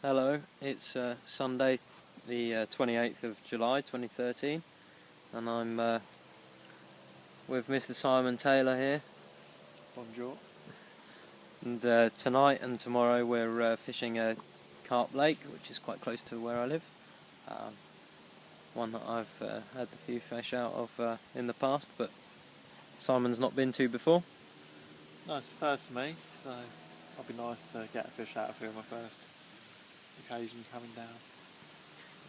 Hello, it's Sunday the 28th of July 2013 and I'm with Mr. Simon Taylor here. Bonjour. And tonight and tomorrow we're fishing a Carp lake, which is quite close to where I live. One that I've had a few fish out of in the past, but Simon's not been to before. No, it's the first for me, so it'll be nice to get a fish out of here on my first occasion coming down.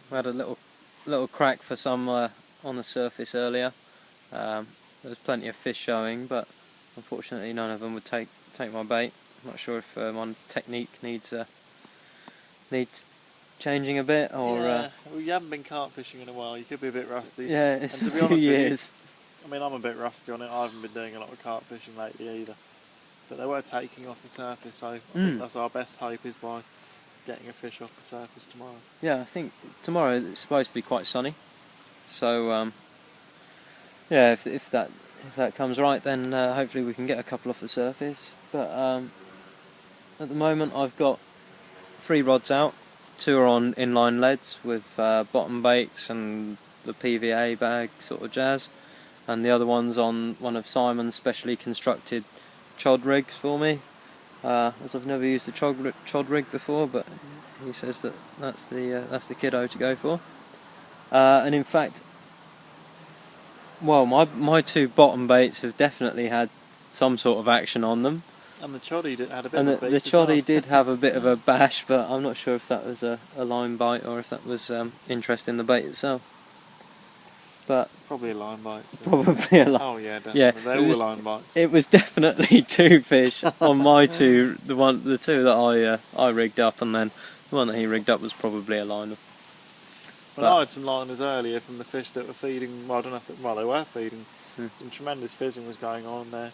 We had a little crack for some on the surface earlier. There was plenty of fish showing, but unfortunately none of them would take my bait. I'm not sure if my technique needs changing a bit, or yeah, well, you haven't been carp fishing in a while. You could be a bit rusty. yeah, it's and to be a few honest years. with you, I mean, I'm a bit rusty on it. I haven't been doing a lot of carp fishing lately either. But they were taking off the surface, so I think that's our best hope, is by getting a fish off the surface tomorrow. Yeah, I think tomorrow it's supposed to be quite sunny, so yeah, if that comes right, then hopefully we can get a couple off the surface. But at the moment I've got 3 rods out. 2 are on inline leads with bottom baits and the PVA bag sort of jazz, and the other one's on one of Simon's specially constructed chod rigs for me. As I've never used a chod rig before, but he says that's the kiddo to go for. And in fact, well, my 2 bottom baits have definitely had some sort of action on them. And the choddy had a bit and of a beat the as choddy well. did have a bit of a bash, but I'm not sure if that was a line bite or if that was interest in the bait itself. But probably a line bite. probably a line. Oh yeah, definitely. Yeah, They're all line bites. It was definitely 2 fish on my 2. The 2 that I rigged up, and then the one that he rigged up was probably a liner. Well, I had some liners earlier from the fish that were feeding. Well, I don't know if they were feeding. Some tremendous fizzing was going on there,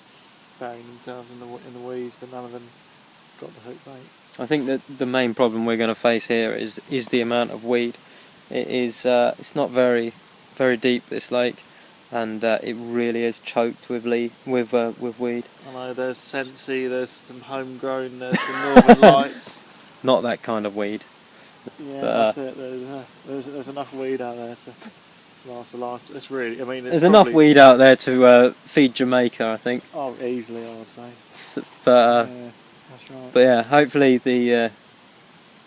burying themselves in the weeds, but none of them got the hook bait. I think that the main problem we're going to face here is the amount of weed. It is it's not very deep, this lake, and it really is choked with weed. I know there's Sensi, there's some homegrown, there's some Northern Lights. Not that kind of weed. Yeah, but, that's it. There's enough weed out there to last a life. It's really, I mean, there's enough weed out there to feed Jamaica, I think. Oh, easily, I would say. But yeah, that's right. But yeah, hopefully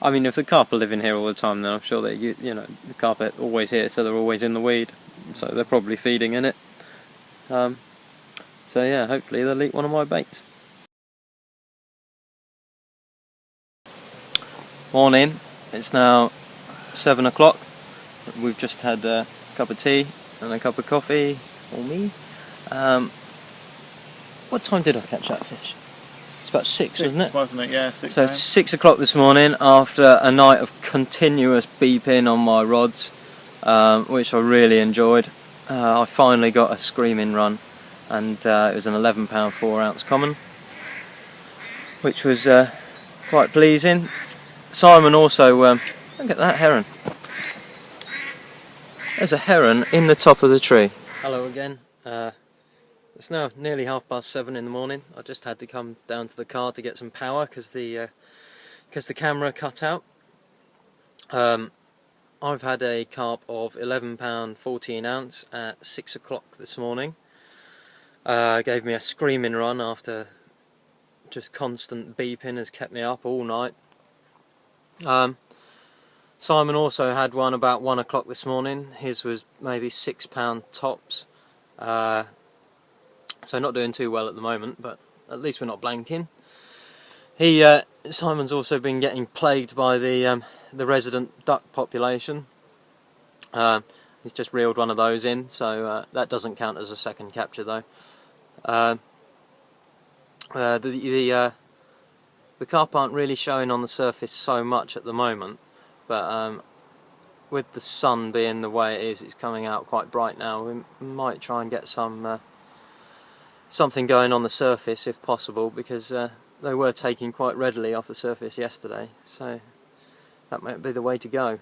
I mean, if the carp are living here all the time, then I'm sure that you know the carp are always here, so they're always in the weed, so they're probably feeding in it. So yeah, hopefully they'll eat one of my baits. Morning. It's now 7 o'clock. We've just had a cup of tea and a cup of coffee for me. What time did I catch that fish? It's about 6, wasn't it? Yeah, 6. So 6 o'clock this morning, after a night of continuous beeping on my rods, which I really enjoyed. I finally got a screaming run, and it was an 11 pound 4 ounce common, which was quite pleasing. Simon also, look at that heron. There's a heron in the top of the tree. Hello again. It's now nearly 7:30 in the morning. I just had to come down to the car to get some power because the camera cut out. I've had a carp of 11 pound 14 ounce at 6 o'clock this morning. Gave me a screaming run after just constant beeping has kept me up all night. Simon also had one about 1 o'clock this morning. His was maybe 6 pound tops. So not doing too well at the moment, but at least we're not blanking. Simon's also been getting plagued by the resident duck population. He's just reeled one of those in, so that doesn't count as a second capture though. The carp aren't really showing on the surface so much at the moment, but with the sun being the way it is, it's coming out quite bright now. We might try and get something going on the surface if possible, because they were taking quite readily off the surface yesterday, so that might be the way to go.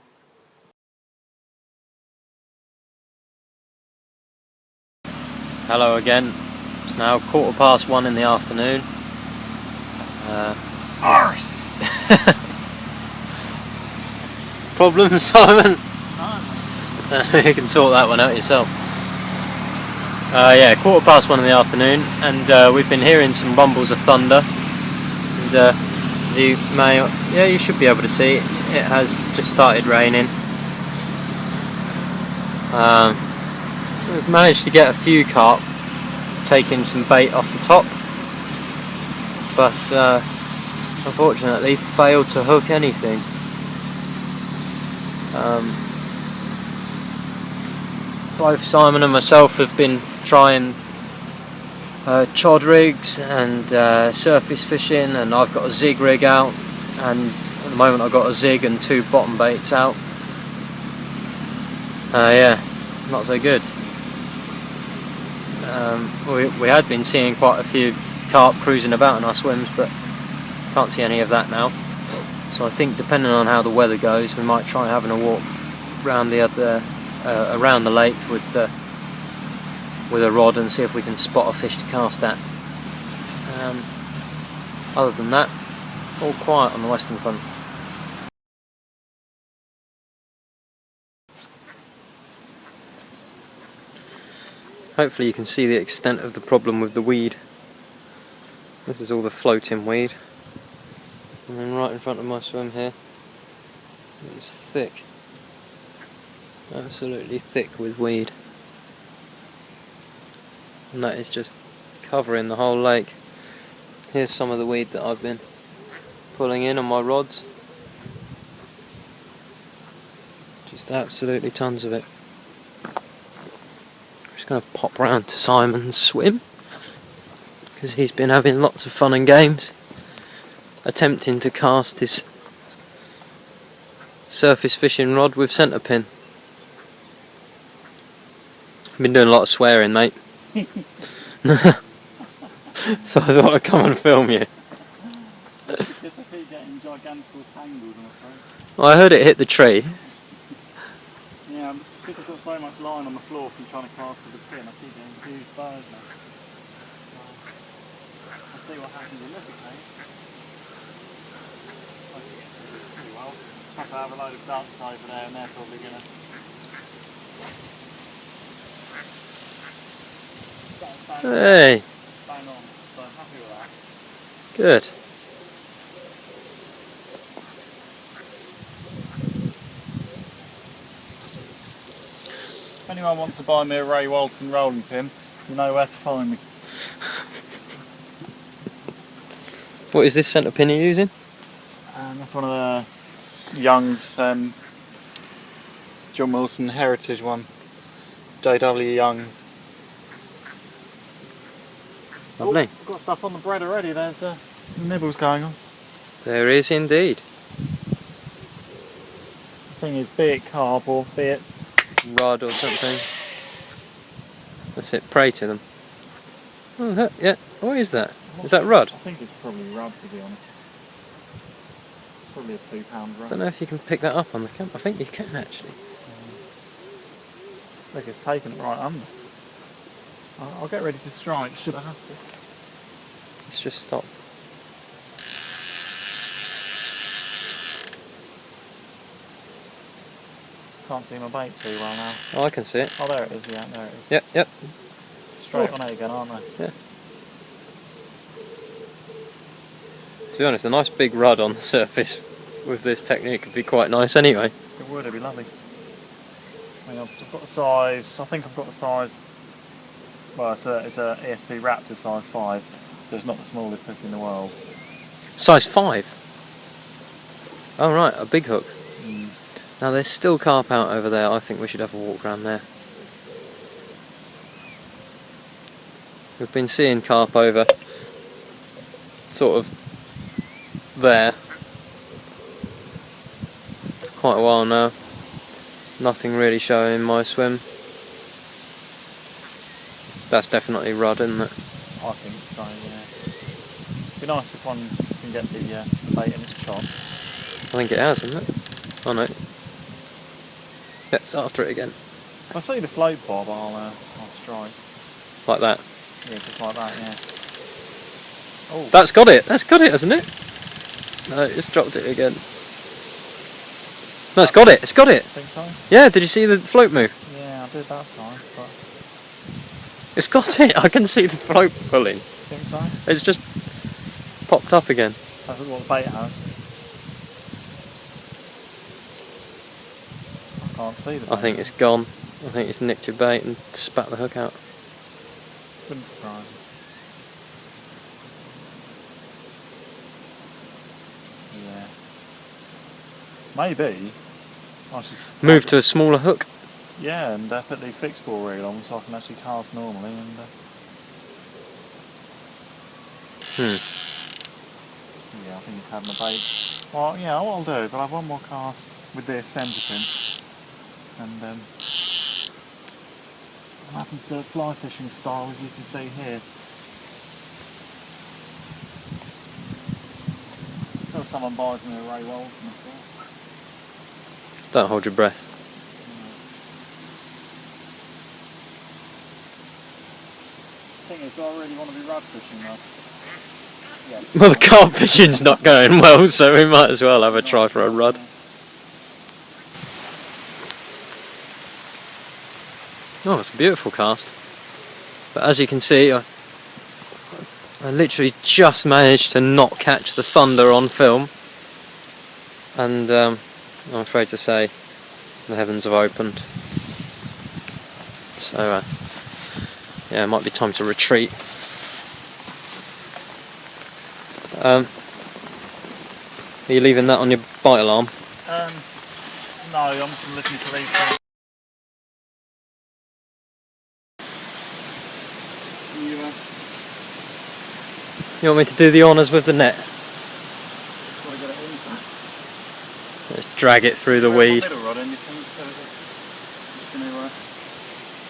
Hello again. It's now 1:15 in the afternoon. Arse! problem, Simon? No. You can sort that one out yourself. Yeah, 1:15 in the afternoon, and we've been hearing some rumbles of thunder. And you should be able to see it has just started raining. We've managed to get a few carp taking some bait off the top, but unfortunately failed to hook anything. Both Simon and myself have been trying chod rigs and surface fishing, and I've got a zig rig out, and at the moment I've got a zig and 2 bottom baits out. Yeah, not so good. We had been seeing quite a few carp cruising about in our swims, but can't see any of that now. So I think, depending on how the weather goes, we might try having a walk around around the lake with a rod and see if we can spot a fish to cast at. Other than that, all quiet on the western front. Hopefully you can see the extent of the problem with the weed. This is all the floating weed. And then right in front of my swim here, it's thick. Absolutely thick with weed. And that is just covering the whole lake. Here's some of the weed that I've been pulling in on my rods. Just absolutely tons of it. Just going to pop round to Simon's swim, because he's been having lots of fun and games attempting to cast his surface fishing rod with centre pin. I've been doing a lot of swearing, mate. So I thought I'd come and film you. I guess I keep getting gigantical tangles, I'm afraid. Well, I heard it hit the tree. Yeah, because I've got so much line on the floor from trying to cast to the pin, I keep getting huge burrs now. So, I'll see what happens in this occasion. I think it's pretty well. Plus I have a load of ducks over there, and they're probably going to... Hey! Bang on, so I'm happy with that. Good. If anyone wants to buy me a Ray Walton rolling pin, you know where to find me. What is this centre pin you're using? That's one of the Young's John Wilson Heritage one. JW Young's. Lovely. I've got stuff on the bread already, there's some nibbles going on. There is indeed. The thing is, be it carp or be it... Rod or something. That's it, pray to them. Oh, yeah. What is that? Is that rod? I think it's probably rod, to be honest. Probably a £2 rod. I don't know if you can pick that up on the camera. I think you can actually. I think it's taken it right under. I'll get ready to strike, should I have to. It's just stopped. Can't see my bait too well now. Oh, I can see it. Oh, there it is, yeah, there it is. Yep. Straight on it again, aren't they? Yeah. To be honest, a nice big rod on the surface with this technique would be quite nice anyway. It would, it'd be lovely. I mean, I've got the size, I think I've got the size, well, it's a ESP Raptor size 5, so it's not the smallest hook in the world. Size 5? Oh right, a big hook. Mm. Now there's still carp out over there. I think we should have a walk around there. We've been seeing carp over sort of there for quite a while now. Nothing really showing in my swim. That's definitely rod, isn't it? I think so, yeah. It'd be nice if one can get the bait in its chops. I think it has, isn't it? Oh no. Yeah, it's after it again. If I see the float bob, I'll strike. Like that. Yeah, just like that, yeah. Oh, That's got it, hasn't it? No, it's dropped it again. No, it's got it. It's got it. Think so? Yeah. Did you see the float move? Yeah, I did that time. But It's got it. I can see the float pulling. think so? It's just popped up again. That's what the bait has. I can't see the bait. I think it's gone. I think it's nicked your bait and spat the hook out. Wouldn't surprise me. Yeah. Maybe I should Move to a smaller hook. yeah, and put the fixed ball reel on so I can actually cast normally and yeah, I think he's having a bait. Well, yeah, what I'll do is I'll have one more cast with this centre pin and what happens to fly fishing style as you can see here. Until someone buys me a Ray Walton, of course. Don't hold your breath. The thing is, do I really want to be rod fishing though? Yes. Well, the carp fishing's not going well, so we might as well have a try for a rod. Oh, it's a beautiful cast. But as you can see, I literally just managed to not catch the thunder on film. And I'm afraid to say, the heavens have opened. So, yeah, it might be time to retreat. Are you leaving that on your bite alarm? No, I'm just listening to these things. You want me to do the honours with the net? Gotta get it in first. Let's drag it through the weed. Middle rod in, you think, so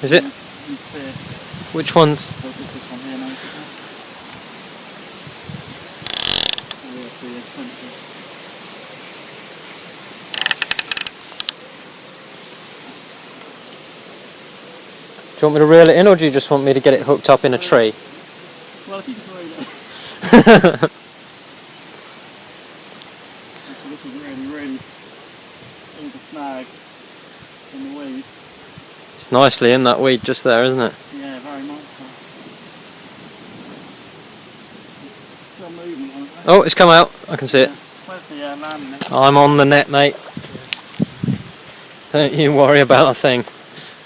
Is it? interfere. Which one's? So just this one here now. Oh, yeah, for your centre. Do you want me to reel it in, or do you just want me to get it hooked up in a tree? Well, if you can reel it. This is really in the snag in the weed. It's nicely in that weed just there, isn't it? Yeah, very much so. It's still moving on it. Oh, it's come out. I can see it. Where's the landing net? I'm on the net, mate. Don't you worry about a thing.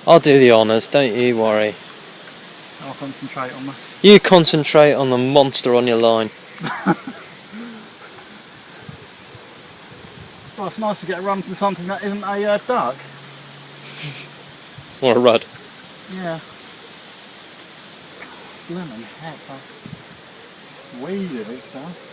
I'll do the honours, don't you worry. I'll concentrate on that. You concentrate on the monster on your line. Well, it's nice to get a run from something that isn't a duck. Or a rudd. Yeah. Blimmin' heck, that's weedy itself.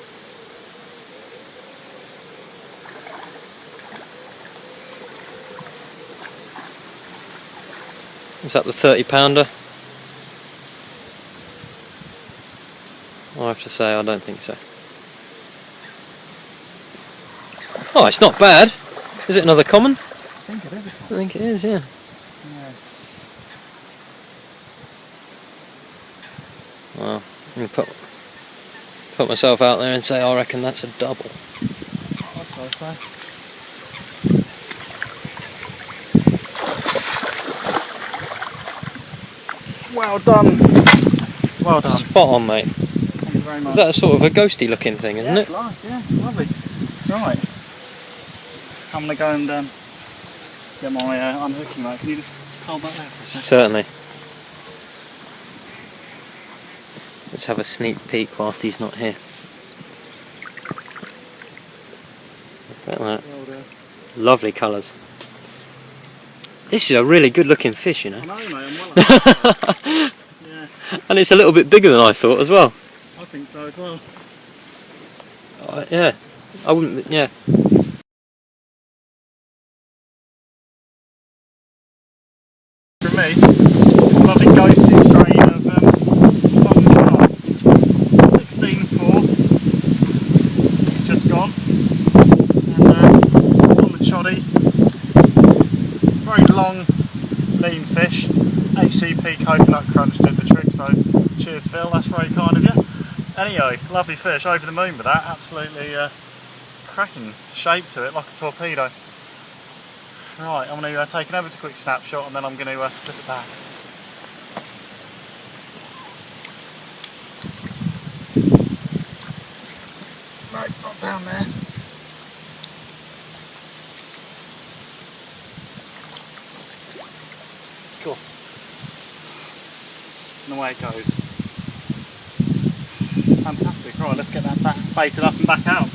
Is that the 30-pounder? I have to say, I don't think so. Oh, it's not bad. Is it another common? I think it is a I think it is, yeah. yeah. Well, I'm going to put myself out there and say I reckon that's a double. I'd say so. Well done. Well done. Spot on, mate. Thank you very much. Is that a sort of a ghosty looking thing, isn't yeah, it? It's nice, yeah, lovely. Right. I'm going to go and get my unhooking mate. Can you just hold that there for a second? Certainly. Let's have a sneak peek whilst he's not here. Look at that. Well done. Lovely colours. This is a really good looking fish, you know. I know, mate, I'm well yeah, And it's a little bit bigger than I thought as well. I think so as well. Yeah. I wouldn't, yeah. For me, it's a lovely ghosty strain of long carp. 16.4. It's just gone. And on the choddy. Very long, lean fish. HCP Coconut Crunch did the trick, so cheers Phil, that's very kind of you. Anyway, lovely fish, over the moon with that, absolutely cracking shape to it, like a torpedo. Right, I'm going to take another quick snapshot and then I'm going to slip it back. No, not down there. Cool. And away it goes. Fantastic. Right, let's get that baited up and back out.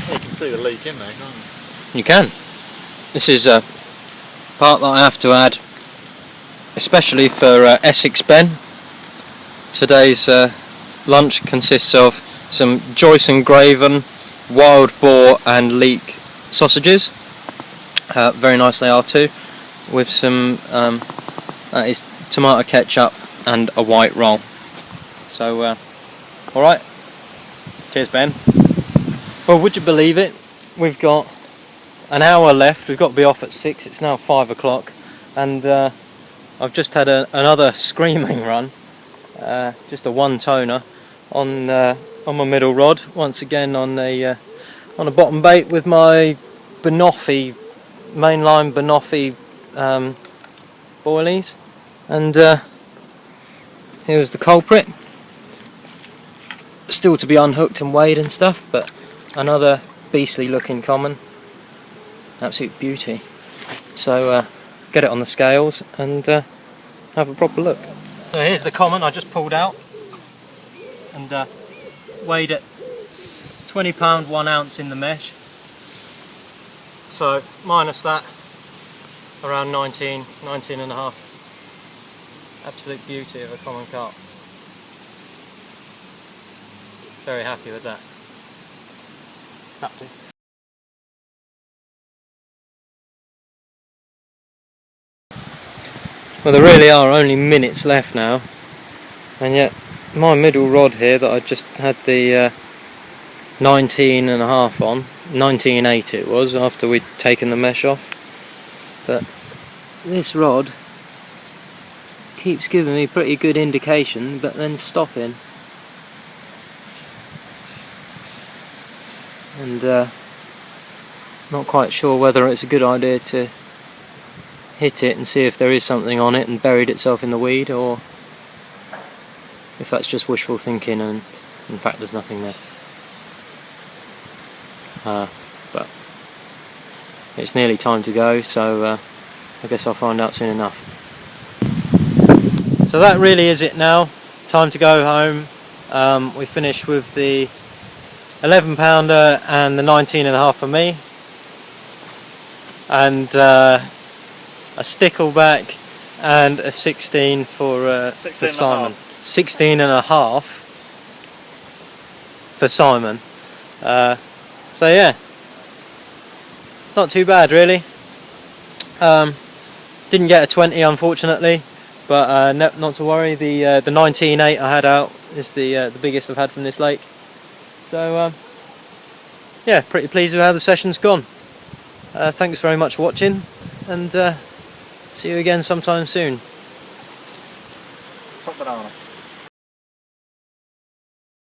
You can see the leak in there, can't you? You can. This is a part that I have to add, especially for Essex Ben. Today's lunch consists of some Joyce and Graven, wild boar and leek sausages. Very nice they are too, with some that is tomato ketchup and a white roll. So alright, cheers Ben. Well, would you believe it, we've got an hour left. We've got to be off at 6, it's now 5 o'clock, and I've just had another screaming run, just a one toner on my middle rod, once again on a bottom bait with my Banoffee, mainline Banoffee boilies, and here was the culprit, still to be unhooked and weighed and stuff, but another beastly looking common, absolute beauty. So get it on the scales and have a proper look. So here's the common I just pulled out and weighed it, £20 1 ounce in the mesh, so minus that, around 19 and a half. Absolute beauty of a common carp. Very happy with that. Well, there really are only minutes left now, and yet my middle rod here that I just had the 19 and a half on, 19.8 it was after we'd taken the mesh off, but this rod keeps giving me pretty good indication but then stopping, and not quite sure whether it's a good idea to hit it and see if there is something on it and buried itself in the weed, or if that's just wishful thinking and in fact there's nothing there. But it's nearly time to go, so I guess I'll find out soon enough. So that really is it now, time to go home. We finished with the 11 pounder and the 19.5 for me, and a stickleback and a 16 for Simon. 16.5 for Simon. So yeah, not too bad really. Didn't get a 20 unfortunately, but not to worry. The 19.8 I had out is the biggest I've had from this lake. So yeah, pretty pleased with how the session's gone. Thanks very much for watching, and see you again sometime soon. Top banana.